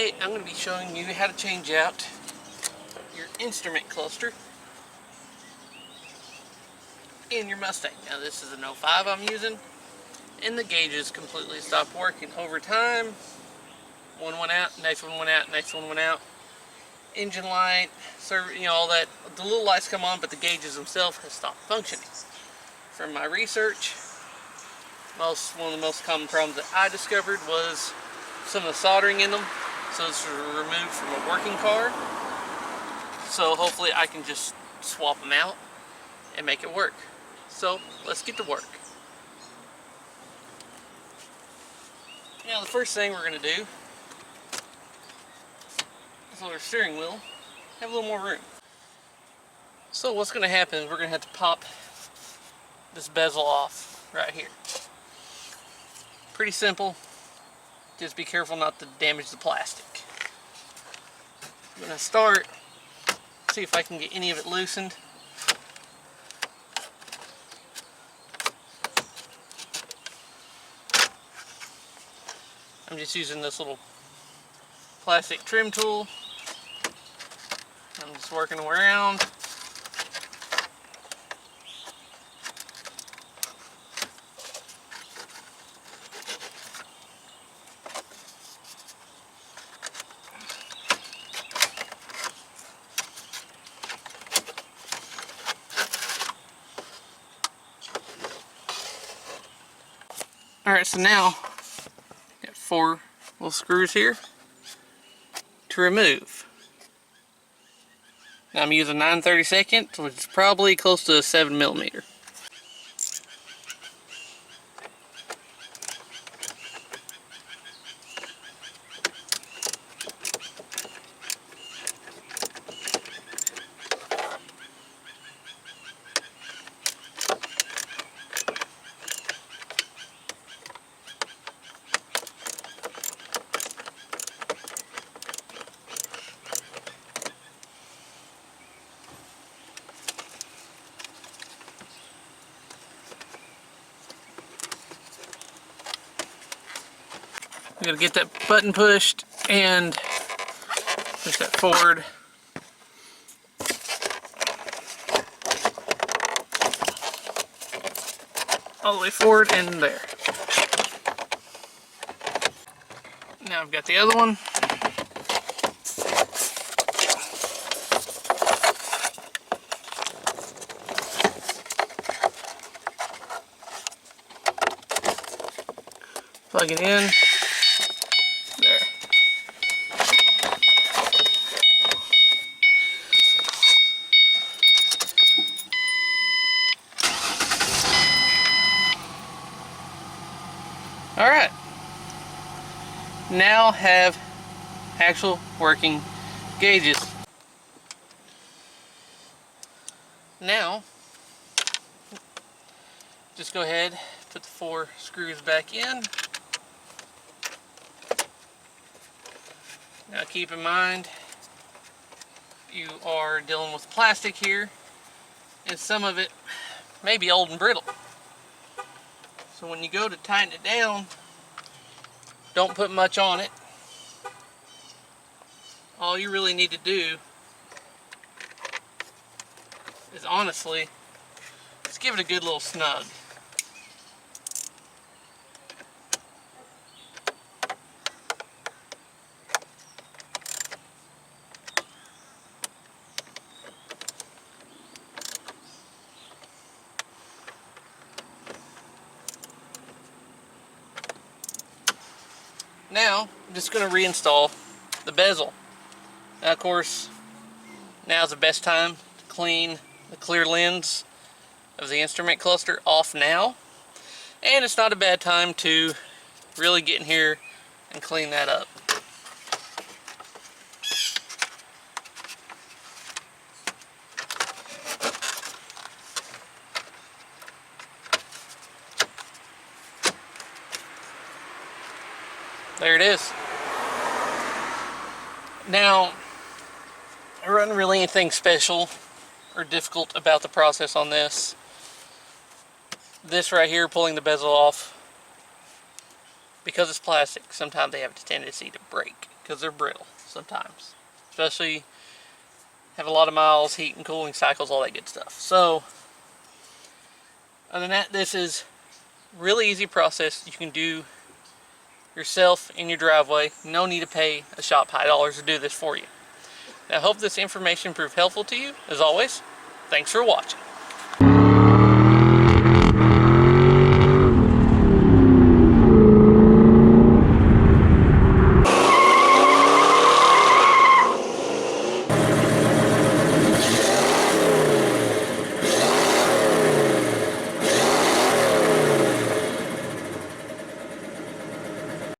Today I'm going to be showing you how to change out your instrument cluster in your Mustang. Now this is an 05 I'm using, and the gauges completely stopped working. Over time, one went out, next one went out, next one went out. Engine light, all that, the little lights come on, but the gauges themselves have stopped functioning. From my research, one of the most common problems that I discovered was some of the soldering in them. So this was removed from a working car. So hopefully I can just swap them out and make it work. So let's get to work. Now the first thing we're going to do is let our steering wheel have a little more room. So what's going to happen is we're going to have to pop this bezel off right here. Pretty simple. Just be careful not to damage the plastic. I'm going to start, see if I can get any of it loosened. I'm just using this little plastic trim tool. I'm just working around. Alright, so now got 4 little screws here to remove. Now I'm using 9/32, which is probably close to 7mm. I'm going to get that button pushed and push that forward. All the way forward and there. Now I've got the other one. Plug it in. There. Alright. Now have actual working gauges. Now, just go ahead, put the 4 screws back in. Now keep in mind, you are dealing with plastic here, and some of it may be old and brittle. So when you go to tighten it down, don't put much on it. All you really need to do is honestly, just give it a good little snug. Now, I'm just going to reinstall the bezel. Now, of course, now's the best time to clean the clear lens of the instrument cluster off now. And it's not a bad time to really get in here and clean that up. There it is. Now, there wasn't really anything special or difficult about the process on this. This right here, pulling the bezel off, because it's plastic, sometimes they have a tendency to break because they're brittle sometimes. Especially have a lot of miles, heat and cooling cycles, all that good stuff. So, other than that, this is really easy process you can do yourself in your driveway. No need to pay a shop high dollars to do this for you. Now, I hope this information proved helpful to you. As always, thanks for watching.